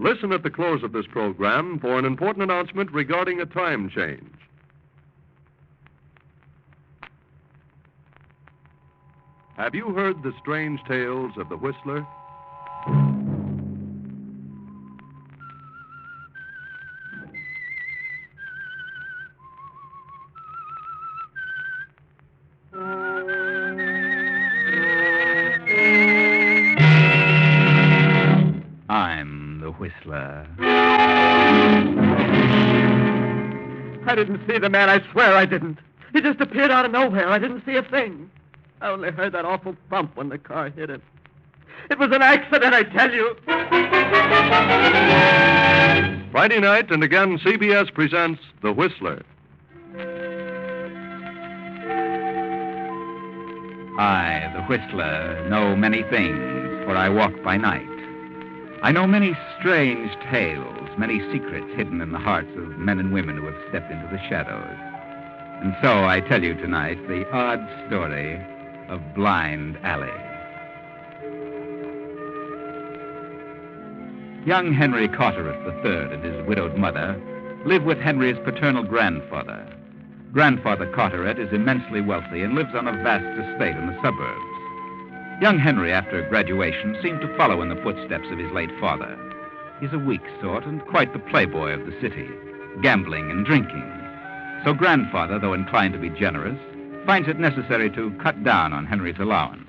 Listen at the close of this program for an important announcement regarding a time change. Have you heard the strange tales of the Whistler? I'm the Whistler. I didn't see the man, I swear I didn't. He just appeared out of nowhere. I didn't see a thing. I only heard that awful thump when the car hit him. It was an accident, I tell you. Friday night, and again, CBS presents The Whistler. I, the Whistler, know many things, for I walk by night. I know many strange tales, many secrets hidden in the hearts of men and women who have stepped into the shadows. And so I tell you tonight the odd story of Blind Alley. Young Henry Cartaris III and his widowed mother live with Henry's paternal grandfather. Grandfather Cartaris is immensely wealthy and lives on a vast estate in the suburbs. Young Henry, after graduation, seemed to follow in the footsteps of his late father. He's a weak sort and quite the playboy of the city, gambling and drinking. So Grandfather, though inclined to be generous, finds it necessary to cut down on Henry's allowance.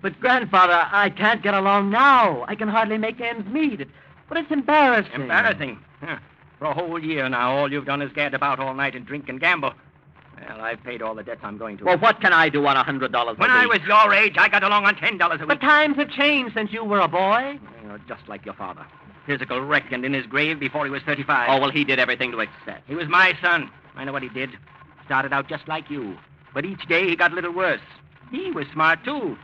But, Grandfather, I can't get along now. I can hardly make ends meet. But it's embarrassing. Embarrassing? Huh. For a whole year now, all you've done is gad about all night and drink and gamble. Well, I've paid all the debts I'm going to. Well, what can I do on $100 a week? When I was your age, I got along on $10 a week. But times have changed since you were a boy. Well, just like your father. Physical wreck and in his grave before he was 35. Oh, well, he did everything to excess. He was my son. I know what he did. Started out just like you. But each day he got a little worse. He was smart, too.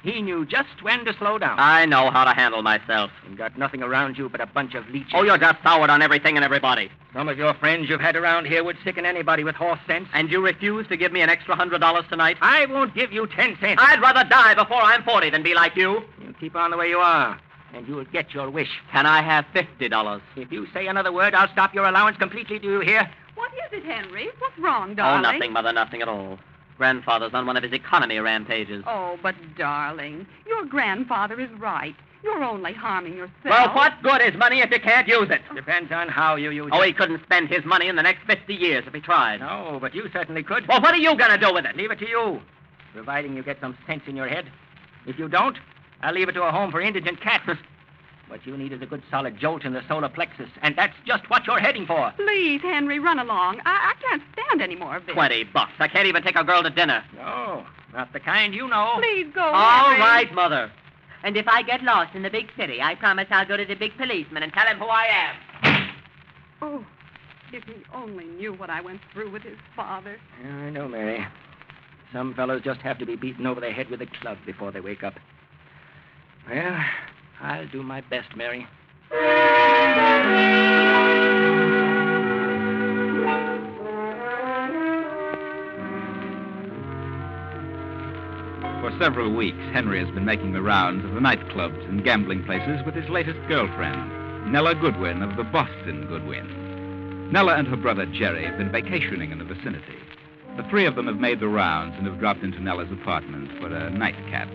He knew just when to slow down. I know how to handle myself. And got nothing around you but a bunch of leeches. Oh, you're just soured on everything and everybody. Some of your friends you've had around here would sicken anybody with horse sense. And you refuse to give me an extra $100 tonight? I won't give you 10 cents. I'd rather die before I'm 40 than be like you. You keep on the way you are, and you'll get your wish. Can I have $50? If you say another word, I'll stop your allowance completely. Do you hear? What is it, Henry? What's wrong, darling? Oh, nothing, Mother, nothing at all. Grandfather's on one of his economy rampages. Oh, but, darling, your grandfather is right. You're only harming yourself. Well, what good is money if you can't use it? Depends on how you use it. Oh, he couldn't spend his money in the next 50 years if he tried. No, but you certainly could. Well, what are you going to do with it? Leave it to you, providing you get some sense in your head. If you don't, I'll leave it to a home for indigent cats. What you need is a good solid jolt in the solar plexus, and that's just what you're heading for. Please, Henry, run along. I can't stand any more of this. $20. I can't even take a girl to dinner. No, not the kind you know. Please go, All Henry. right, Mother. And if I get lost in the big city, I promise I'll go to the big policeman and tell him who I am. Oh, if he only knew what I went through with his father. Yeah, I know, Mary. Some fellows just have to be beaten over the head with a club before they wake up. Well, I'll do my best, Mary. For several weeks, Henry has been making the rounds of the nightclubs and gambling places with his latest girlfriend, Nella Goodwin of the Boston Goodwin. Nella and her brother Jerry have been vacationing in the vicinity. The three of them have made the rounds and have dropped into Nella's apartment for a nightcap.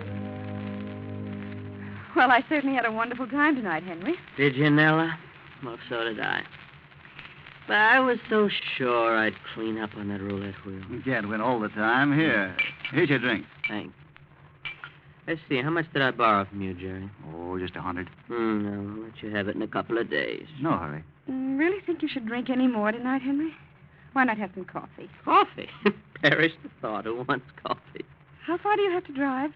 Well, I certainly had a wonderful time tonight, Henry. Did you, Nella? Well, so did I. But I was so sure I'd clean up on that roulette wheel. You can't win all the time. Here's your drink. Thanks. Let's see, how much did I borrow from you, Jerry? Oh, just 100. No, I'll let you have it in a couple of days. No hurry. Really think you should drink any more tonight, Henry? Why not have some coffee? Coffee? Perish the thought. Who wants coffee? How far do you have to drive?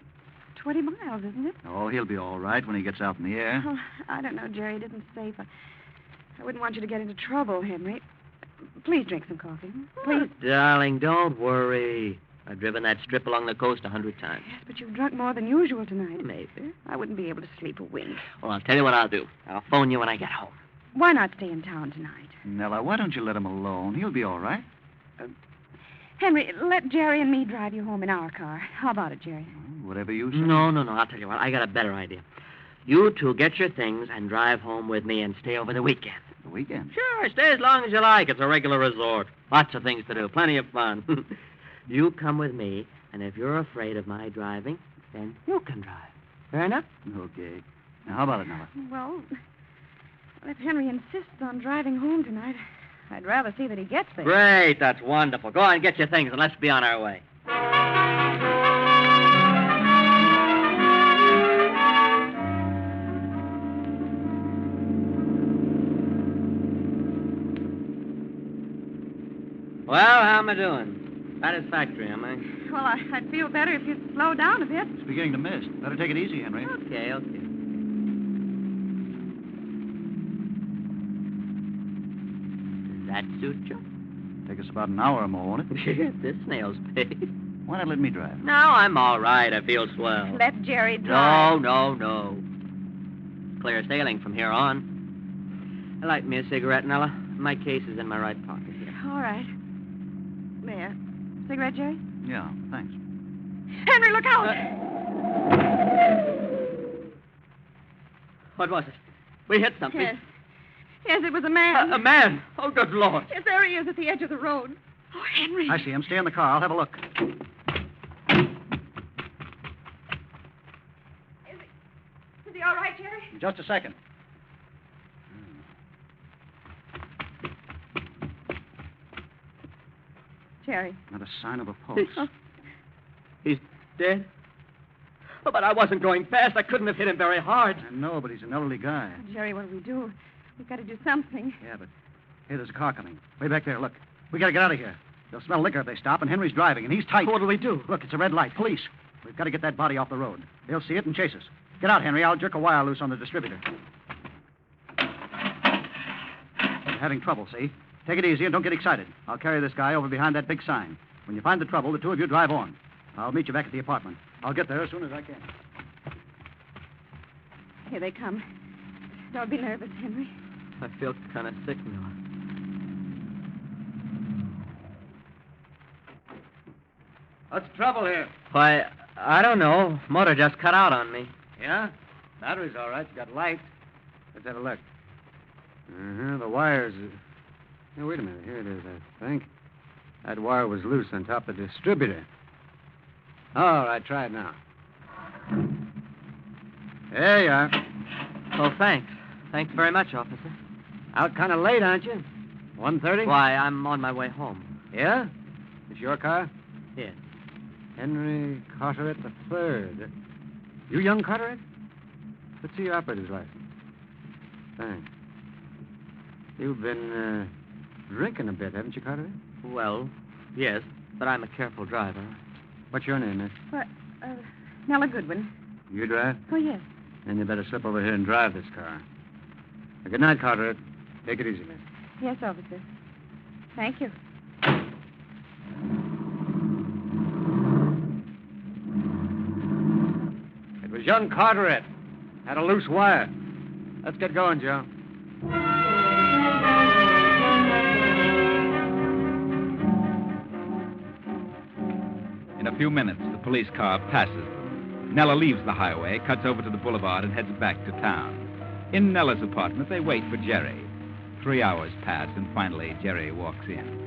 20 miles, isn't it? Oh, he'll be all right when he gets out in the air. Oh, I don't know, Jerry. It isn't safe. I wouldn't want you to get into trouble, Henry. Please drink some coffee. Please. Oh, darling, don't worry. I've driven that strip along the coast 100 times. Yes, but you've drunk more than usual tonight. Maybe. I wouldn't be able to sleep a wink. Well, I'll tell you what I'll do. I'll phone you when I get home. Why not stay in town tonight? Nella, why don't you let him alone? He'll be all right. Henry, let Jerry and me drive you home in our car. How about it, Jerry? Whatever you say. No. I'll tell you what. I got a better idea. You two get your things and drive home with me and stay over the weekend. The weekend? Sure, stay as long as you like. It's a regular resort. Lots of things to do. Plenty of fun. You come with me, and if you're afraid of my driving, then you can drive. Fair enough? Okay. Now, how about it, Nella? Well, if Henry insists on driving home tonight, I'd rather see that he gets there. Great. That's wonderful. Go on and get your things, and let's be on our way. Well, how am I doing? Satisfactory, am I? Well, I'd feel better if you'd slow down a bit. It's beginning to mist. Better take it easy, Henry. Okay. Does that suit you? Take us about an hour or more, won't it? This snail's paid. Why not let me drive? No, I'm all right. I feel swell. Let Jerry drive. No. Clear sailing from here on. Light me a cigarette, Nella. My case is in my right pocket here. All right. There. Cigarette, Jerry? Yeah, thanks. Henry, look out! What was it? We hit something. Yes. Yes, it was a man. A man? Oh, good Lord. Yes, there he is at the edge of the road. Oh, Henry. I see him. Stay in the car. I'll have a look. Is he all right, Jerry? Just a second. Jerry. Not a sign of a pulse. He's dead? Oh, but I wasn't going fast. I couldn't have hit him very hard. I know, but he's an elderly guy. Oh, Jerry, what do we do? We've got to do something. Yeah, but hey, there's a car coming. Way back there, look. We got to get out of here. They'll smell liquor if they stop, and Henry's driving, and he's tight. What do we do? Look, it's a red light. Police. We've got to get that body off the road. They'll see it and chase us. Get out, Henry. I'll jerk a wire loose on the distributor. You're having trouble, see? Take it easy and don't get excited. I'll carry this guy over behind that big sign. When you find the trouble, the two of you drive on. I'll meet you back at the apartment. I'll get there as soon as I can. Here they come. Don't be nervous, Henry. I feel kind of sick now. What's the trouble here? Why, I don't know. Motor just cut out on me. Yeah? Battery's all right. You got light. Let's have a look. The wires. Now, wait a minute. Here it is, I think. That wire was loose on top of the distributor. All right, try it now. There you are. Oh, thanks. Thanks very much, officer. Out kind of late, aren't you? 1:30? Why, I'm on my way home. Yeah? It's your car? Yes. Henry Cartaris III. You young Cartaris? Let's see your operator's license. Thanks. You've been drinking a bit, haven't you, Cartaris? Well, yes, but I'm a careful driver. What's your name, miss? What? Nella Goodwin. You drive? Oh, yes. Then you better slip over here and drive this car. Good night, Cartaris. Take it easy, miss. Yes, officer. Thank you. It was young Cartaris. Had a loose wire. Let's get going, Joe. In a few minutes, the police car passes them. Nella leaves the highway, cuts over to the boulevard, and heads back to town. In Nella's apartment, they wait for Jerry. 3 hours pass, and finally, Jerry walks in.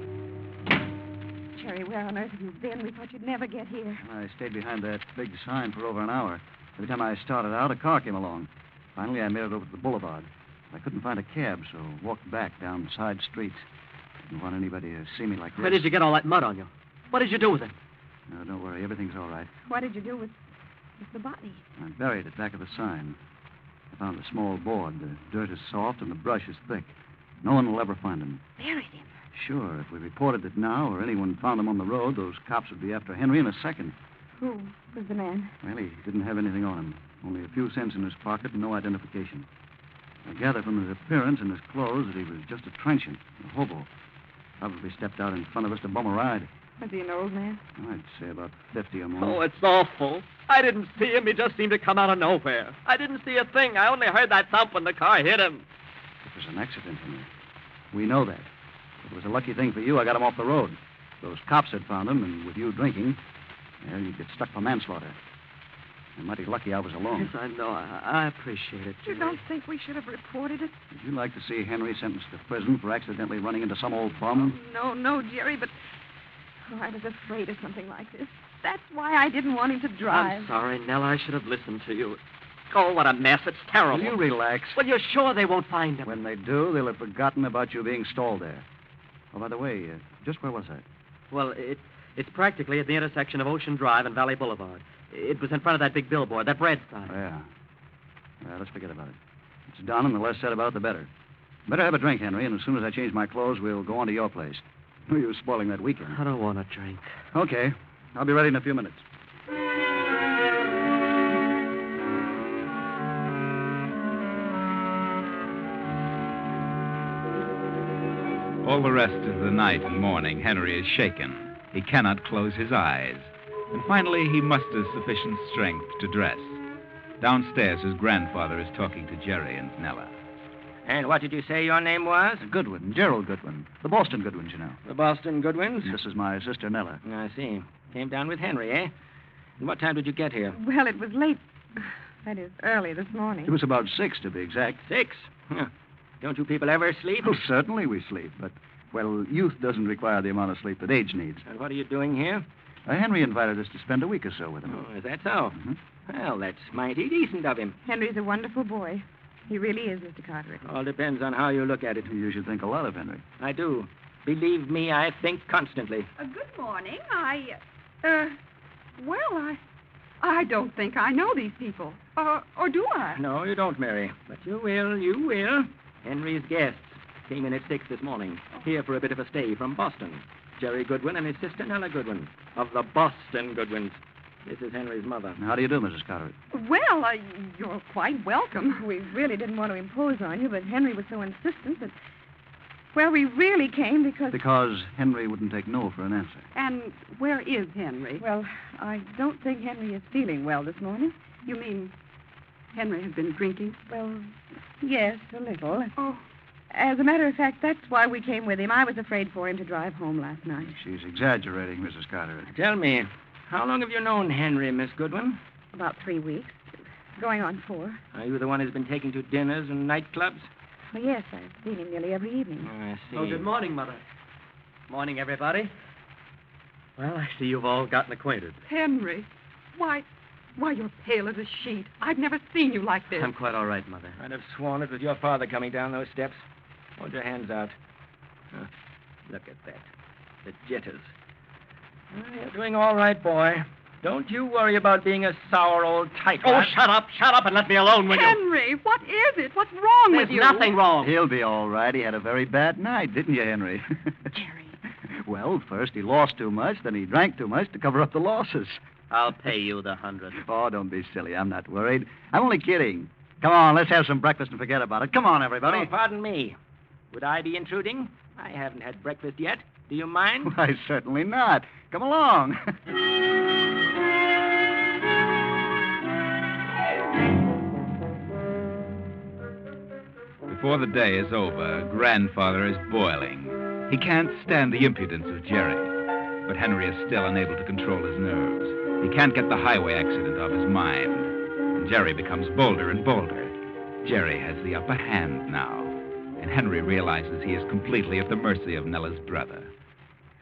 Jerry, where on earth have you been? We thought you'd never get here. I stayed behind that big sign for over an hour. Every time I started out, a car came along. Finally, I made it over to the boulevard. I couldn't find a cab, so walked back down side streets. Didn't want anybody to see me like this. Where did you get all that mud on you? What did you do with it? No, don't worry. Everything's all right. What did you do with the body? I buried it back of the sign. I found a small board. The dirt is soft and the brush is thick. No one will ever find him. Buried him. Sure, if we reported it now or anyone found him on the road, those cops would be after Henry in a second. Who was the man? Well, he didn't have anything on him. Only a few cents in his pocket and no identification. I gather from his appearance and his clothes that he was just a transient, a hobo. Probably stepped out in front of us to bum a ride. Was he an old man? I'd say about 50 or more. Oh, it's awful. I didn't see him. He just seemed to come out of nowhere. I didn't see a thing. I only heard that thump when the car hit him. It was an accident, Henry. We know that. It was a lucky thing for you I got him off the road. Those cops had found him, and with you drinking, well, you'd get stuck for manslaughter. I'm mighty lucky I was alone. Yes, I know. I appreciate it, You Jerry. don't think we should have reported it? Would you like to see Henry sentenced to prison for accidentally running into some old bum? No, Jerry, but I was afraid of something like this. That's why I didn't want him to drive. I'm sorry, Nell. I should have listened to you. Oh, what a mess. It's terrible. Will you relax? Well, you're sure they won't find him? When they do, they'll have forgotten about you being stalled there. Oh, by the way, just where was that? Well, it's practically at the intersection of Ocean Drive and Valley Boulevard. It was in front of that big billboard, that bread sign. Oh, yeah. Well, let's forget about it. It's done, and the less said about it, the better. Better have a drink, Henry, and as soon as I change my clothes, we'll go on to your place. You're spoiling that weekend. I don't want a drink. Okay. I'll be ready in a few minutes. All the rest of the night and morning, Henry is shaken. He cannot close his eyes. And finally, he musters sufficient strength to dress. Downstairs, his grandfather is talking to Jerry and Nella. And what did you say your name was? Goodwin, Gerald Goodwin. The Boston Goodwins, you know. The Boston Goodwins? This is my sister, Nella. I see. Came down with Henry, eh? And what time did you get here? Well, it was late. That is, early this morning. It was about 6, to be exact. 6? Huh. Don't you people ever sleep? Well, certainly we sleep, but, well, youth doesn't require the amount of sleep that age needs. And what are you doing here? Henry invited us to spend a week or so with him. Oh, is that so? Well, that's mighty decent of him. Henry's a wonderful boy. He really is, Mr. Cartaris. All depends on how you look at it. You should think a lot of Henry. I do. Believe me, I think constantly. Good morning. I don't think I know these people. Or do I? No, you don't, Mary. But you will. Henry's guests came in at 6 this morning, here for a bit of a stay from Boston. Jerry Goodwin and his sister Nella Goodwin, of the Boston Goodwins. This is Henry's mother. How do you do, Mrs. Carteret? Well, you're quite welcome. We really didn't want to impose on you, but Henry was so insistent that... Well, we really came because... Because Henry wouldn't take no for an answer. And where is Henry? Well, I don't think Henry is feeling well this morning. You mean Henry has been drinking? Well, yes, a little. Oh. As a matter of fact, that's why we came with him. I was afraid for him to drive home last night. She's exaggerating, Mrs. Carteret. Tell me, how long have you known Henry, Miss Goodwin? About 3 weeks. Going on 4. Are you the one who's been taking to dinners and nightclubs? Well, yes, I've seen him nearly every evening. Oh, I see. Oh, good morning, Mother. Morning, everybody. Well, I see you've all gotten acquainted. Henry. Why, you're pale as a sheet. I've never seen you like this. I'm quite all right, Mother. I'd have sworn it was your father coming down those steps. Hold your hands out. Look at that. The jitters. You're doing all right, boy. Don't you worry about being a sour old tightwad. Oh, shut up and let me alone, will you? Henry, what is it? What's wrong There's with you? nothing wrong. He'll be all right. He had a very bad night, didn't you, Henry? Jerry. Well, first he lost too much, then he drank too much to cover up the losses. I'll pay you the 100. Oh, don't be silly. I'm not worried. I'm only kidding. Come on, let's have some breakfast and forget about it. Come on, everybody. Oh, pardon me. Would I be intruding? I haven't had breakfast yet. Do you mind? Why, certainly not. Come along. Before the day is over, Grandfather is boiling. He can't stand the impudence of Jerry, but Henry is still unable to control his nerves. He can't get the highway accident off his mind, and Jerry becomes bolder and bolder. Jerry has the upper hand now, and Henry realizes he is completely at the mercy of Nella's brother.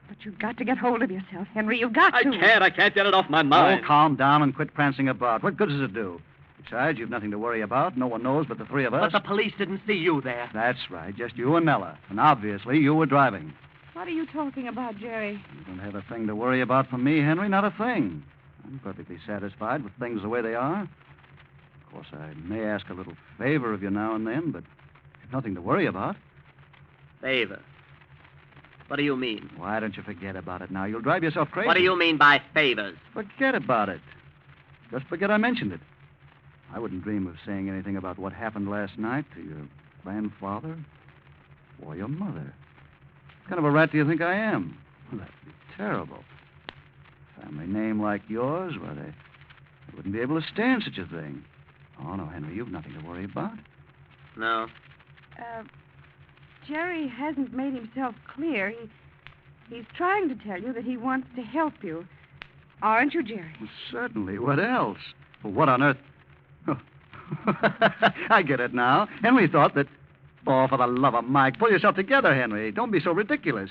But you've got to get hold of yourself, Henry. You've got to. I can't get it off my mind. Oh, calm down and quit prancing about. What good does it do? Besides, you've nothing to worry about. No one knows but the 3 of us. But the police didn't see you there. That's right. Just you and Nella. And obviously, you were driving. What are you talking about, Jerry? You don't have a thing to worry about from me, Henry. Not a thing. I'm perfectly satisfied with things the way they are. Of course, I may ask a little favor of you now and then, but you've nothing to worry about. Favor? What do you mean? Why don't you forget about it now? You'll drive yourself crazy. What do you mean by favors? Forget about it. Just forget I mentioned it. I wouldn't dream of saying anything about what happened last night to your grandfather or your mother. What kind of a rat do you think I am? Well, that'd be terrible. Family name like yours, well, they wouldn't be able to stand such a thing. Oh, no, Henry, you've nothing to worry about. No. Jerry hasn't made himself clear. He's trying to tell you that he wants to help you. Aren't you, Jerry? Well, certainly. What else? Well, what on earth? I get it now. Henry thought that... Oh, for the love of Mike, pull yourself together, Henry. Don't be so ridiculous.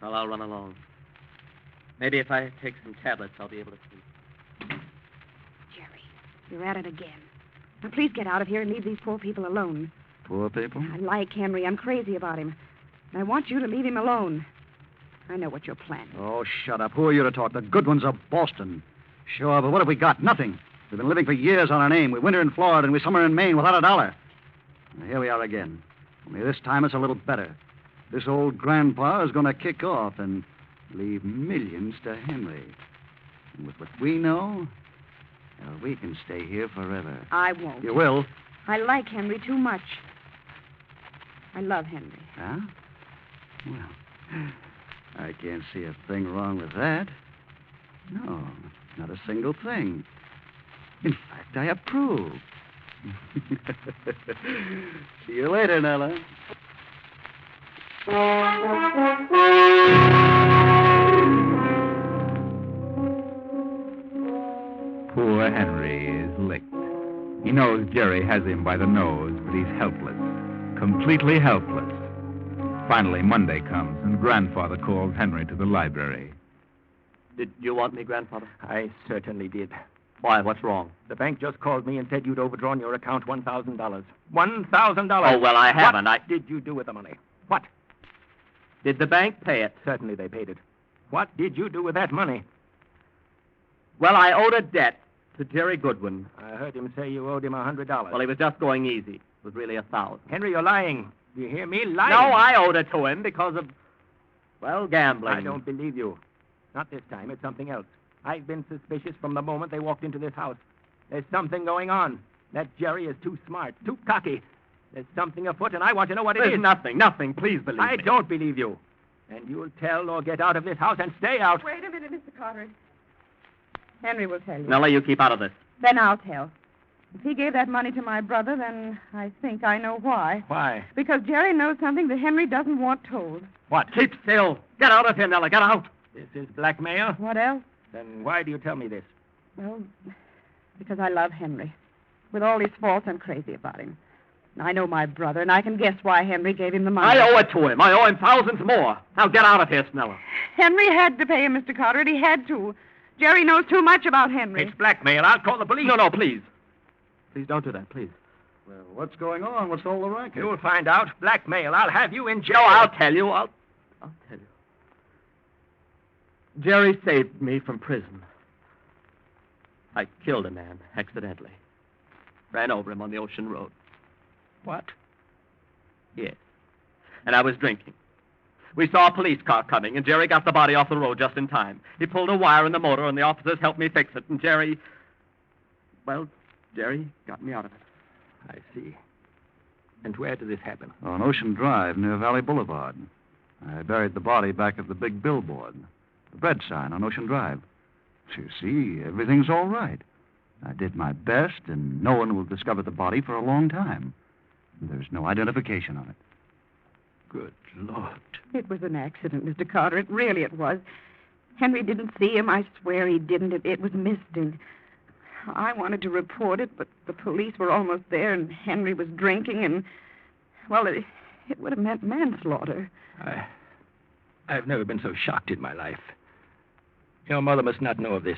Well, I'll run along. Maybe if I take some tablets, I'll be able to sleep. Jerry, you're at it again. Now, please get out of here and leave these poor people alone. Poor people? I like Henry. I'm crazy about him. And I want you to leave him alone. I know what you're planning. Oh, shut up. Who are you to talk? The good ones of Boston. Sure, but what have we got? Nothing. We've been living for years on our name. We winter in Florida and we summer in Maine without a dollar. And here we are again. Only this time it's a little better. This old grandpa is going to kick off and leave millions to Henry. And with what we know, well, we can stay here forever. I won't. You will? I like Henry too much. I love Henry. Huh? Well, I can't see a thing wrong with that. No, not a single thing. In fact, I approve. See you later, Nella. Poor Henry is licked. He knows Jerry has him by the nose, but he's helpless. Completely helpless. Finally, Monday comes, and Grandfather calls Henry to the library. Did you want me, Grandfather? I certainly did. Why? What's wrong? The bank just called me and said you'd overdrawn your account $1,000. $1,000. Oh, well, I haven't. What did you do with the money? What? Did the bank pay it? Certainly they paid it. What did you do with that money? Well, I owed a debt to Jerry Goodwin. I heard him say you owed him $100. Well, he was just going easy. It was really $1,000. Henry, you're lying. Do you hear me? Lying. No, I owed it to him because of, well, gambling. I don't believe you. Not this time. It's something else. I've been suspicious from the moment they walked into this house. There's something going on. That Jerry is too smart, too cocky. There's something afoot, and I want to know what it is. There's nothing. Please believe me. I don't believe you. And you'll tell or get out of this house and stay out. Wait a minute, Mr. Cartaris. Henry will tell you. Nella, you keep out of this. Then I'll tell. If he gave that money to my brother, then I think I know why. Why? Because Jerry knows something that Henry doesn't want told. What? Keep still. Get out of here, Nella. Get out. This is blackmail? What else? Then why do you tell me this? Well, because I love Henry. With all his faults, I'm crazy about him. I know my brother, and I can guess why Henry gave him the money. I owe it to him. I owe him thousands more. Now get out of here, Snella. Henry had to pay him, Mr. Carteret. He had to. Jerry knows too much about Henry. It's blackmail. I'll call the police. No, please. Please don't do that, please. Well, what's going on? What's all the racket? You'll find out. Blackmail. I'll have you in jail. No, I'll tell you. I'll tell you. Jerry saved me from prison. I killed a man accidentally. Ran over him on the ocean road. What? Yes. And I was drinking. We saw a police car coming, and Jerry got the body off the road just in time. He pulled a wire in the motor, and the officers helped me fix it. And Jerry got me out of it. I see. And where did this happen? On Ocean Drive near Valley Boulevard. I buried the body back of the big billboard. The bread sign on Ocean Drive. So you see, everything's all right. I did my best, and no one will discover the body for a long time. There's no identification on it. Good Lord. It was an accident, Mr. Carter. Really it was. Henry didn't see him. I swear he didn't. It was misting. I wanted to report it, but the police were almost there, and Henry was drinking, and, well, it would have meant manslaughter. I've never been so shocked in my life. Your mother must not know of this.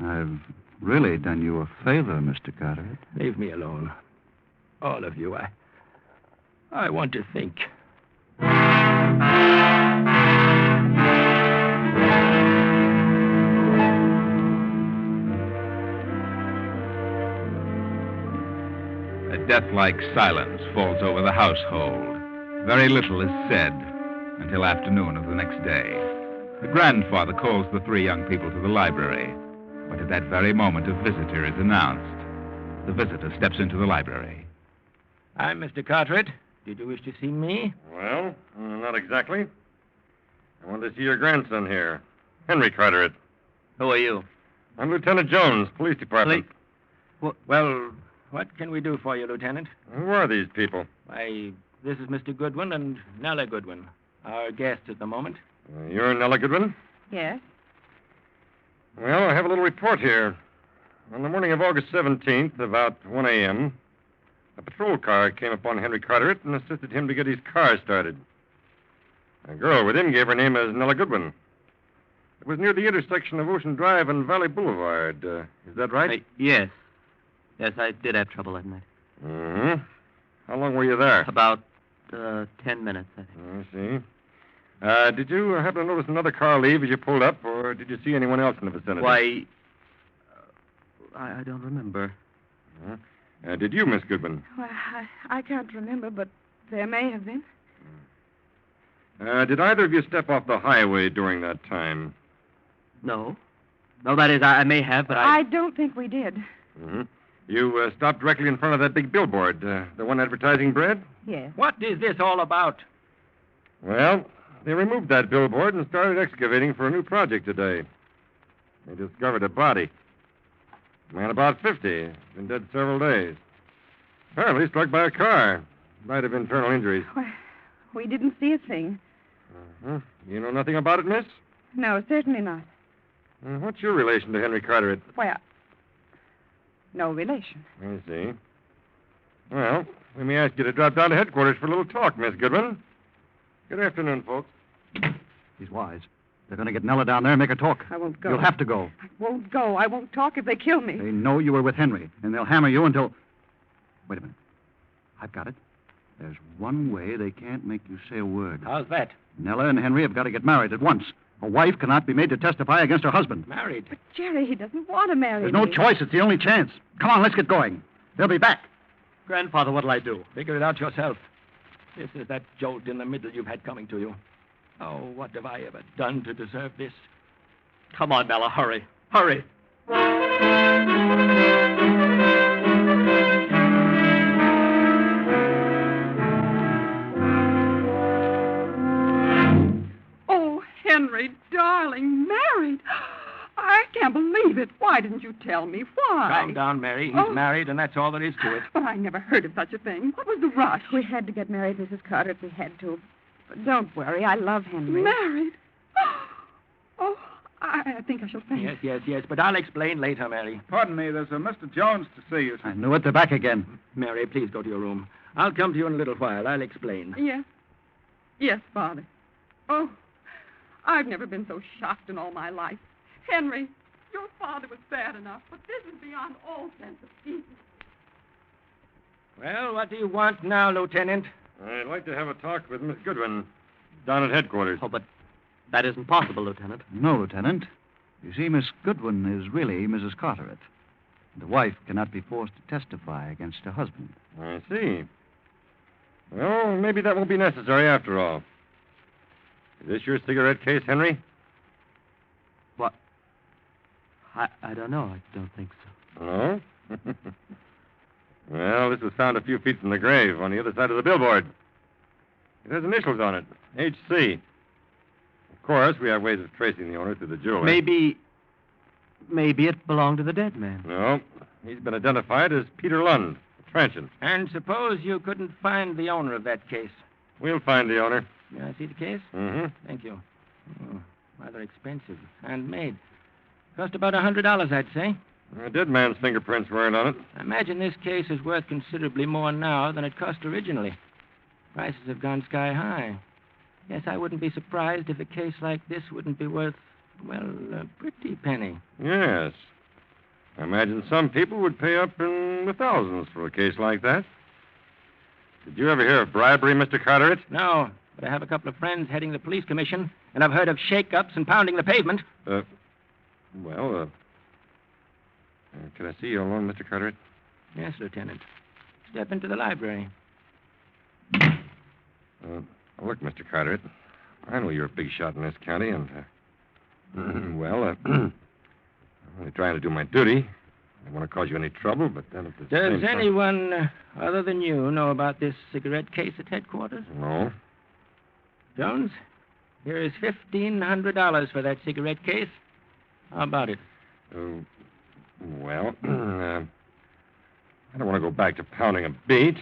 I've really done you a favor, Mr. Carter. Leave me alone. All of you. I want to think. A death-like silence falls over the household. Very little is said until afternoon of the next day. The grandfather calls the three young people to the library, but at that very moment a visitor is announced. The visitor steps into the library. I'm Mr. Carteret. Did you wish to see me? Well, not exactly. I want to see your grandson here, Henry Cartaris. Who are you? I'm Lieutenant Jones, Police Department. Well, what can we do for you, Lieutenant? Who are these people? Why, this is Mr. Goodwin and Nella Goodwin, our guests at the moment. You're Nella Goodwin? Yes? Well, I have a little report here. On the morning of August 17th, about 1 a.m., a patrol car came upon Henry Cartaris and assisted him to get his car started. A girl with him gave her name as Nella Goodwin. It was near the intersection of Ocean Drive and Valley Boulevard. Is that right? Yes. Yes, I did have trouble that night. Mm-hmm. How long were you there? About 10 minutes, I think. I see. Did you happen to notice another car leave as you pulled up, or did you see anyone else in the vicinity? Why, I don't remember. Did you, Miss Goodwin? Well, I can't remember, but there may have been. Did either of you step off the highway during that time? No. No, that is, I may have, but I don't think we did. Mm-hmm. You stopped directly in front of that big billboard, the one advertising bread? Yes. What is this all about? Well, they removed that billboard and started excavating for a new project today. They discovered a body. A man about 50. Been dead several days. Apparently struck by a car. Might have internal injuries. Well, we didn't see a thing. Uh-huh. You know nothing about it, miss? No, certainly not. What's your relation to Henry Cartaris? Well, no relation. I see. Well, we may ask you to drop down to headquarters for a little talk, Miss Goodwin. Good afternoon, folks. He's wise. They're going to get Nella down there and make her talk. I won't go. You'll have to go. I won't go. I won't talk if they kill me. They know you were with Henry, and they'll hammer you until... Wait a minute. I've got it. There's one way they can't make you say a word. How's that? Nella and Henry have got to get married at once. A wife cannot be made to testify against her husband. Married? But, Jerry, he doesn't want to marry There's me. no choice. It's the only chance. Come on, let's get going. They'll be back. Grandfather, what'll I do? Figure it out yourself. This is that jolt in the middle you've had coming to you. Oh, what have I ever done to deserve this? Come on, Bella, hurry. Hurry. Oh, Henry, darling, married. I can't believe it. Why didn't you tell me? Why? Calm down, Mary. He's married, and that's all there is to it. But I never heard of such a thing. What was the rush? We had to get married, Mrs. Carter. We had to. But don't worry. I love Henry. Married? Oh, I think I shall faint. Yes, but I'll explain later, Mary. Pardon me, there's a Mr. Jones to see you. I knew it. They're back again. Mary, please go to your room. I'll come to you in a little while. I'll explain. Yes. Yes, Father. Oh, I've never been so shocked in all my life. Henry, your father was bad enough, but this is beyond all sense of decency. Well, what do you want now, Lieutenant? I'd like to have a talk with Miss Goodwin down at headquarters. Oh, but that isn't possible, Lieutenant. No, Lieutenant. You see, Miss Goodwin is really Mrs. Carteret. The wife cannot be forced to testify against her husband. I see. Well, maybe that won't be necessary after all. Is this your cigarette case, Henry? What? I don't know. I don't think so. No? Well, this was found a few feet from the grave on the other side of the billboard. It has initials on it, H.C. Of course, we have ways of tracing the owner through the jeweler. Maybe it belonged to the dead man. No, he's been identified as Peter Lund, a transient. And suppose you couldn't find the owner of that case. We'll find the owner. May I see the case? Mm-hmm. Thank you. Oh, rather expensive. Handmade. Cost about $100, I'd say. The dead man's fingerprints weren't on it. I imagine this case is worth considerably more now than it cost originally. Prices have gone sky high. Yes, I wouldn't be surprised if a case like this wouldn't be worth, well, a pretty penny. Yes. I imagine some people would pay up in the thousands for a case like that. Did you ever hear of bribery, Mr. Cartaris? No, but I have a couple of friends heading the police commission, and I've heard of shake-ups and pounding the pavement. Can I see you alone, Mr. Cartaris? Yes, Lieutenant. Step into the library. Look, Mr. Cartaris, I know you're a big shot in this county, and, I'm only trying to do my duty. I don't want to cause you any trouble, but then at the same Does time... anyone other than you know about this cigarette case at headquarters? No. Jones, here is $1,500 for that cigarette case. How about it? I don't want to go back to pounding a beat.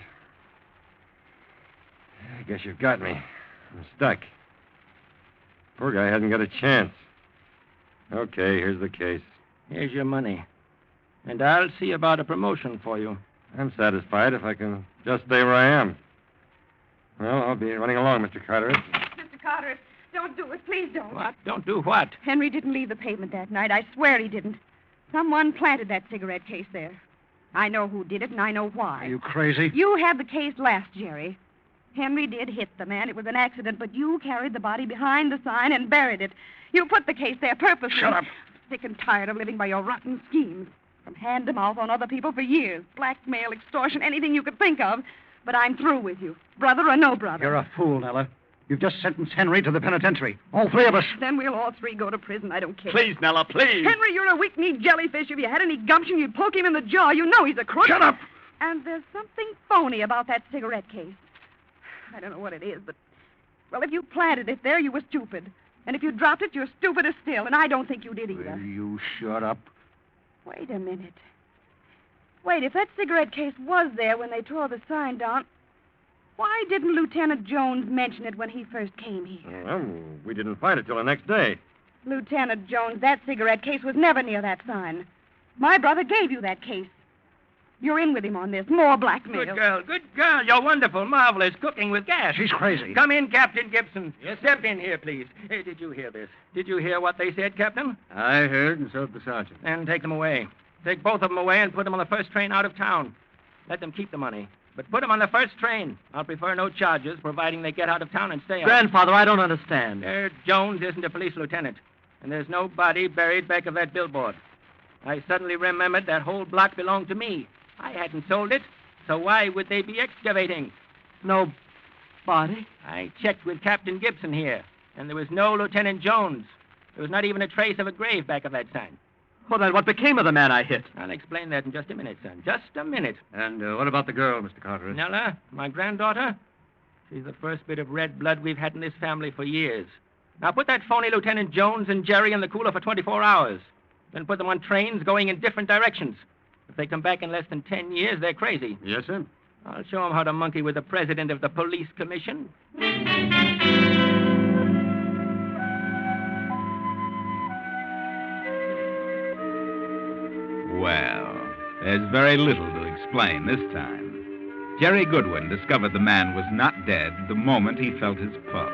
I guess you've got me. I'm stuck. Poor guy hasn't got a chance. Okay, here's the case. Here's your money. And I'll see about a promotion for you. I'm satisfied if I can just stay where I am. Well, I'll be running along, Mr. Cartaris. Mr. Cartaris, don't do it. Please don't. What? Don't do what? Henry didn't leave the pavement that night. I swear he didn't. Someone planted that cigarette case there. I know who did it, and I know why. Are you crazy? You had the case last, Jerry. Henry did hit the man. It was an accident, but you carried the body behind the sign and buried it. You put the case there purposely. Shut up. Sick and tired of living by your rotten schemes. From hand to mouth on other people for years. Blackmail, extortion, anything you could think of. But I'm through with you. Brother or no brother. You're a fool, Nella. You've just sentenced Henry to the penitentiary. All three of us. Then we'll all three go to prison. I don't care. Please, Nella, please. Henry, you're a weak-kneed jellyfish. If you had any gumption, you'd poke him in the jaw. You know he's a crook. Shut up! And there's something phony about that cigarette case. I don't know what it is, but... Well, if you planted it there, you were stupid. And if you dropped it, you're stupider still. And I don't think you did either. Will you shut up? Wait a minute. Wait, if that cigarette case was there when they tore the sign down, why didn't Lieutenant Jones mention it when he first came here? Well, we didn't find it till the next day. Lieutenant Jones, that cigarette case was never near that sign. My brother gave you that case. You're in with him on this. More blackmail. Good girl, good girl. You're wonderful, marvelous, cooking with gas. She's crazy. Come in, Captain Gibson. Yes, step in here, please. Hey, did you hear this? Did you hear what they said, Captain? I heard, and so did the sergeant. Then take them away. Take both of them away and put them on the first train out of town. Let them keep the money. But put them on the first train. I'll prefer no charges, providing they get out of town and stay out. Grandfather, I don't understand. Jones isn't a police lieutenant, and there's no body buried back of that billboard. I suddenly remembered that whole block belonged to me. I hadn't sold it, so why would they be excavating? No body? I checked with Captain Gibson here, and there was no Lieutenant Jones. There was not even a trace of a grave back of that sign. Well, then what became of the man I hit? I'll explain that in just a minute, son. Just a minute. And what about the girl, Mr. Cartaris? Nella, my granddaughter, she's the first bit of red blood we've had in this family for years. Now put that phony Lieutenant Jones and Jerry in the cooler for 24 hours. Then put them on trains going in different directions. If they come back in less than 10 years, they're crazy. Yes, sir. I'll show them how to monkey with the president of the police commission. Well, there's very little to explain this time. Jerry Goodwin discovered the man was not dead the moment he felt his pulse.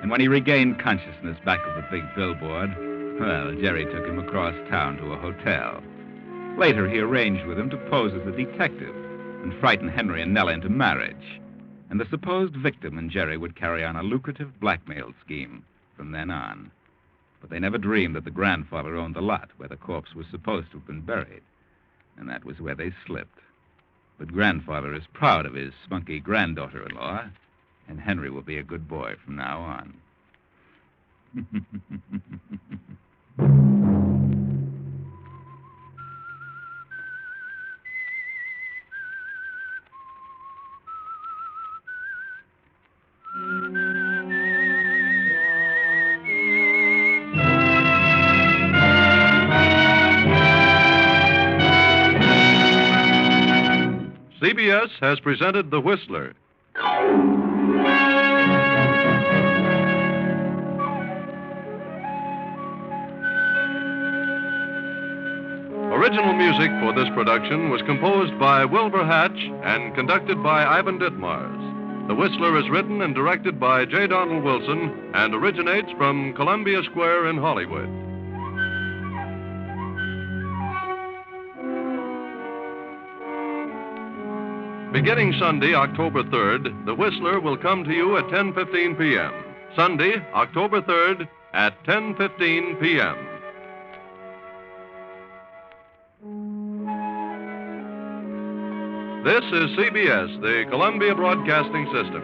And when he regained consciousness back of the big billboard, well, Jerry took him across town to a hotel. Later, he arranged with him to pose as a detective and frighten Henry and Nella into marriage. And the supposed victim and Jerry would carry on a lucrative blackmail scheme from then on. But they never dreamed that the grandfather owned the lot where the corpse was supposed to have been buried. And that was where they slipped. But grandfather is proud of his spunky granddaughter-in-law, and Henry will be a good boy from now on. CBS has presented The Whistler. Original music for this production was composed by Wilbur Hatch and conducted by Ivan Ditmars. The Whistler is written and directed by J. Donald Wilson and originates from Columbia Square in Hollywood. Beginning Sunday, October 3rd, The Whistler will come to you at 10:15 p.m. Sunday, October 3rd at 10:15 p.m. This is CBS, the Columbia Broadcasting System.